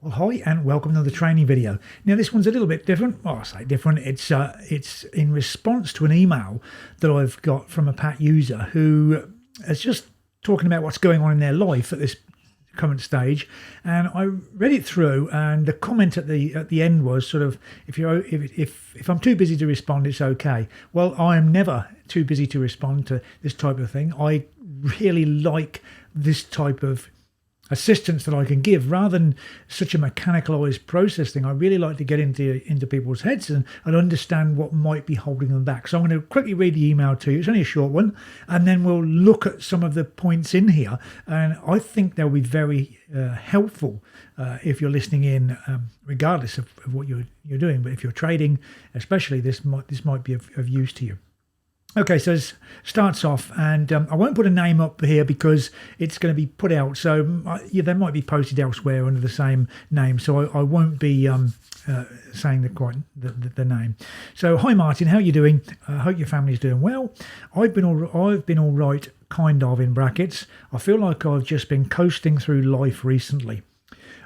Well, hi and welcome to the training video. Now this one's a little bit different. Well, I say different. It's in response to an email that I've got from a Pat user who is just talking about what's going on in their life at this current stage, and I read it through, and the comment at the end was sort of, if I'm too busy to respond, it's okay. Well, I am never too busy to respond to this type of thing. I really like this type of assistance that I can give rather than such a mechanicalized process thing. I really like to get into people's heads and understand what might be holding them back. So I'm going to quickly read the email to you. It's only a short one, and then we'll look at some of the points in here, and I think they'll be very helpful if you're listening in, regardless of what you're doing. But if you're trading especially, this might be of use to you. Okay, so it starts off, and I won't put a name up here because it's going to be put out. So they might be posted elsewhere under the same name. So I won't be saying the name. So, hi Martin, how are you doing? I hope your family's doing well. I've been all right, kind of, in brackets. I feel like I've just been coasting through life recently.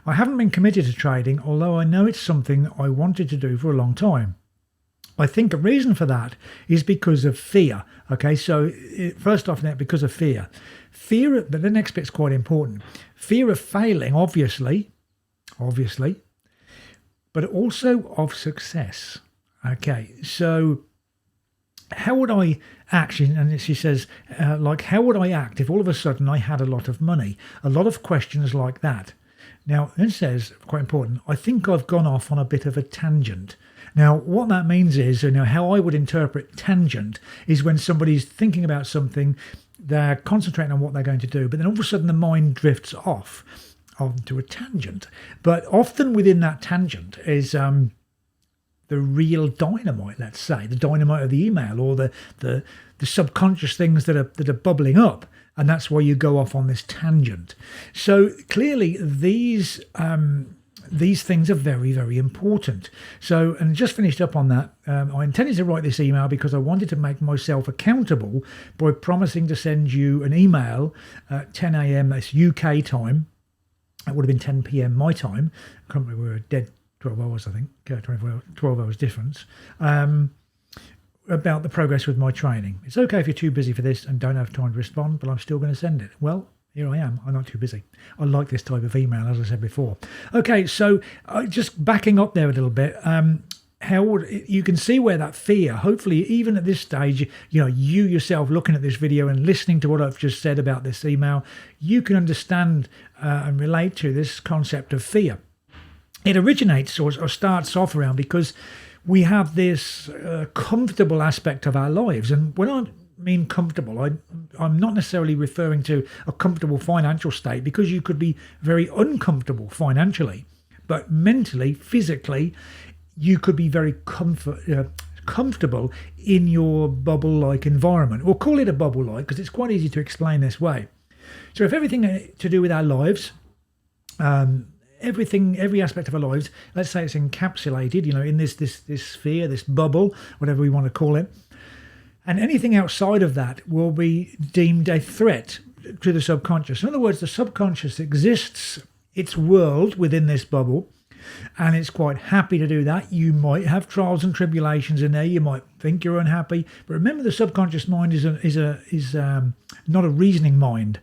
I haven't been committed to trading, although I know it's something I wanted to do for a long time. I think a reason for that is because of fear. Okay, so first off, now, because of fear. But the next bit's quite important. Fear of failing, obviously, but also of success. Okay, so how would I act? And she says, how would I act if all of a sudden I had a lot of money? A lot of questions like that. Now, it says, quite important, I think I've gone off on a bit of a tangent. Now, what that means is, how I would interpret tangent is when somebody's thinking about something, they're concentrating on what they're going to do, but then all of a sudden the mind drifts off onto a tangent. But often within that tangent is the real dynamite, let's say, the dynamite of the email, or the subconscious things that are bubbling up. And that's why you go off on this tangent. So clearly these things are very, very important. So, and just finished up on that, I intended to write this email because I wanted to make myself accountable by promising to send you an email at 10 a.m. That's UK time. That would have been 10 p.m. my time. I can't remember, we were dead 12 hours, I think, 12 hours difference. About the progress with my training. It's okay if you're too busy for this and don't have time to respond, but I'm still going to send it. Well, here I am. I'm not too busy. I like this type of email, as I said before. Okay, so just backing up there a little bit, you can see where that fear, hopefully even at this stage, you yourself looking at this video and listening to what I've just said about this email, you can understand and relate to this concept of fear. It originates or starts off around because we have this comfortable aspect of our lives. And when I mean comfortable, I'm not necessarily referring to a comfortable financial state, because you could be very uncomfortable financially, but mentally, physically, you could be very comfortable in your bubble-like environment. We'll call it a bubble-like because it's quite easy to explain this way. So if everything to do with our lives, every aspect of our lives, let's say it's encapsulated, in this sphere, this bubble, whatever we want to call it, and anything outside of that will be deemed a threat to the subconscious. In other words, the subconscious exists, its world within this bubble, and it's quite happy to do that. You might have trials and tribulations in there. You might think you're unhappy, but remember, the subconscious mind is not a reasoning mind,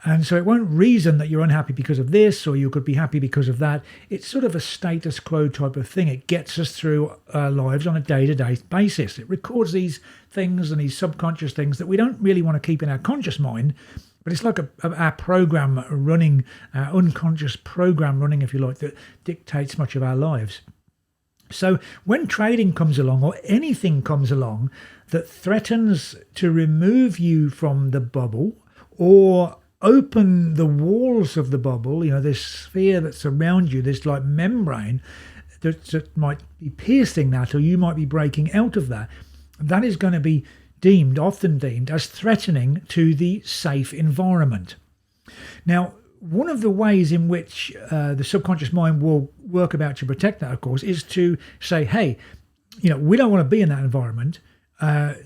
and so it won't reason that you're unhappy because of this, or you could be happy because of that. It's sort of a status quo type of thing. It gets us through our lives on a day-to-day basis. It records these things and these subconscious things that we don't really want to keep in our conscious mind. But it's like our program running, our unconscious program running, if you like, that dictates much of our lives. So when trading comes along, or anything comes along that threatens to remove you from the bubble or open the walls of the bubble, this sphere that's around you, this like membrane that might be piercing that, or you might be breaking out of that, that is going to be often deemed as threatening to the safe environment. Now, one of the ways in which the subconscious mind will work about to protect that, of course, is to say, hey, we don't want to be in that environment,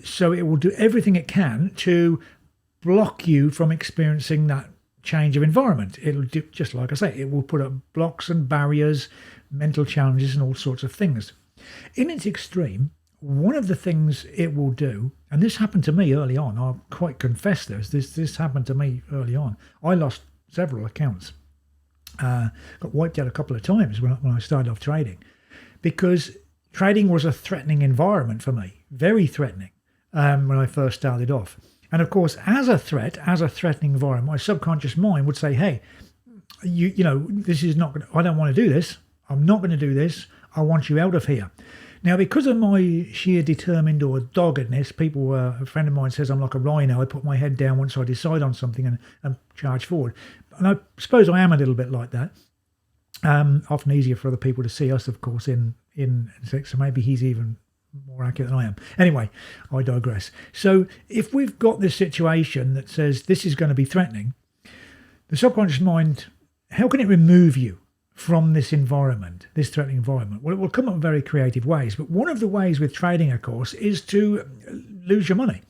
so it will do everything it can to block you from experiencing that change of environment. It'll do, just like I say, it will put up blocks and barriers, mental challenges and all sorts of things. In its extreme, one of the things it will do, and this happened to me early on, I'll quite confess this happened to me early on. I lost several accounts. Got wiped out a couple of times when I started off trading, because trading was a threatening environment for me, very threatening when I first started off. And of course, as a threatening environment, my subconscious mind would say, hey, you know, this is not going to, I don't want to do this. I'm not going to do this. I want you out of here. Now, because of my sheer determined or doggedness, a friend of mine says I'm like a rhino. I put my head down once I decide on something and charge forward. And I suppose I am a little bit like that. Often easier for other people to see us, of course, in sex. So maybe he's even more accurate than I am. Anyway, I digress. So if we've got this situation that says this is going to be threatening, the subconscious mind, how can it remove you from this environment, this threatening environment? Well, it will come up in very creative ways. But one of the ways with trading, of course, is to lose your money,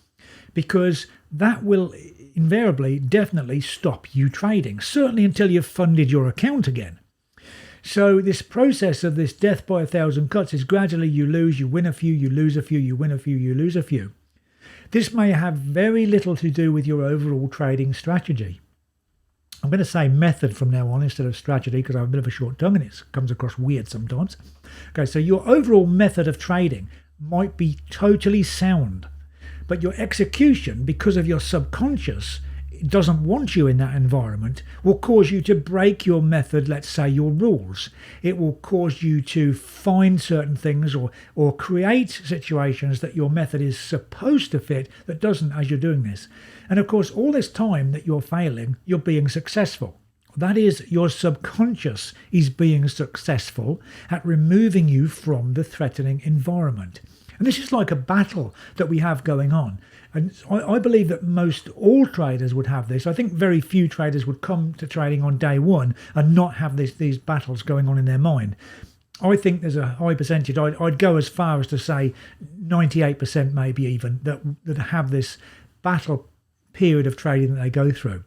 because that will invariably, definitely stop you trading, certainly until you've funded your account again. So this process of this death by 1,000 cuts is gradually you lose, you win a few, you lose a few, you win a few, you lose a few. This may have very little to do with your overall trading strategy. I'm going to say method from now on instead of strategy, because I have a bit of a short tongue and it comes across weird sometimes. Okay, so your overall method of trading might be totally sound, but your execution, because of your subconscious, doesn't want you in that environment, will cause you to break your method, let's say your rules. It will cause you to find certain things or create situations that your method is supposed to fit that doesn't as you're doing this. And of course, all this time that you're failing, you're being successful. That is, your subconscious is being successful at removing you from the threatening environment. And this is like a battle that we have going on. And I believe that most all traders would have this. I think very few traders would come to trading on day one and not have these battles going on in their mind. I think there's a high percentage. I'd go as far as to say 98% maybe even that have this battle period of trading that they go through.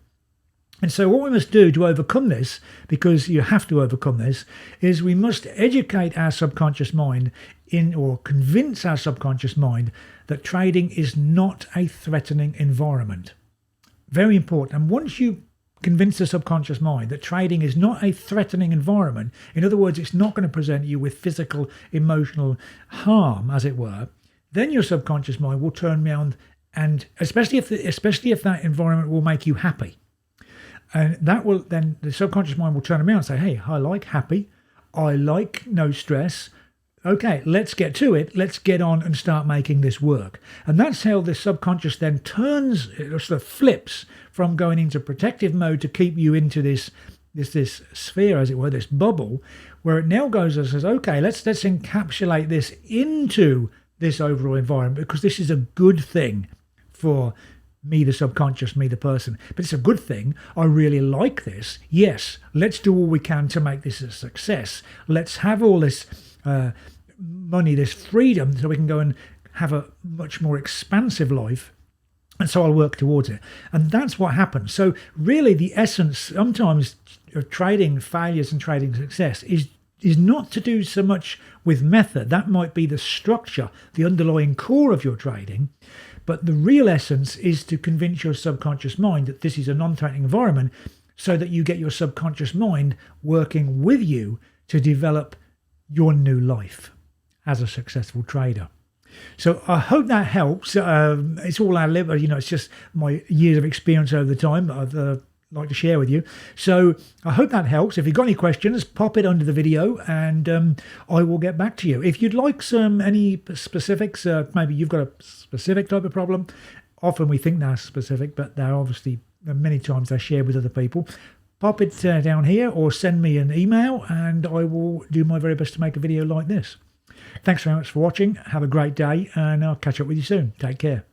And so what we must do to overcome this, because you have to overcome this, is we must educate our subconscious mind or convince our subconscious mind that trading is not a threatening environment. Very important. And once you convince the subconscious mind that trading is not a threatening environment, in other words, it's not going to present you with physical, emotional harm, as it were, then your subconscious mind will turn around, and especially if that environment will make you happy. And that will then, the subconscious mind will turn around and say, hey, I like happy. I like no stress. Okay, let's get to it. Let's get on and start making this work. And that's how the subconscious then turns, it sort of flips from going into protective mode to keep you into this sphere, as it were, this bubble, where it now goes and says, okay, let's encapsulate this into this overall environment, because this is a good thing for me, the subconscious, me, the person. But it's a good thing. I really like this. Yes, let's do all we can to make this a success. Let's have all this money, this freedom, so we can go and have a much more expansive life. And so I'll work towards it. And that's what happens. So really the essence sometimes of trading failures and trading success is not to do so much with method. That might be the structure, the underlying core of your trading. But the real essence is to convince your subconscious mind that this is a non-threatening environment, so that you get your subconscious mind working with you to develop your new life as a successful trader. So I hope that helps. It's all our live, it's just my years of experience over the time that I've like to share with you. So I hope that helps. If you've got any questions, pop it under the video and I will get back to you. If you'd like any specifics, maybe you've got a specific type of problem. Often we think they're specific, but they're obviously, many times they're shared with other people. Pop it down here or send me an email and I will do my very best to make a video like this. Thanks very much for watching. Have a great day and I'll catch up with you soon. Take care.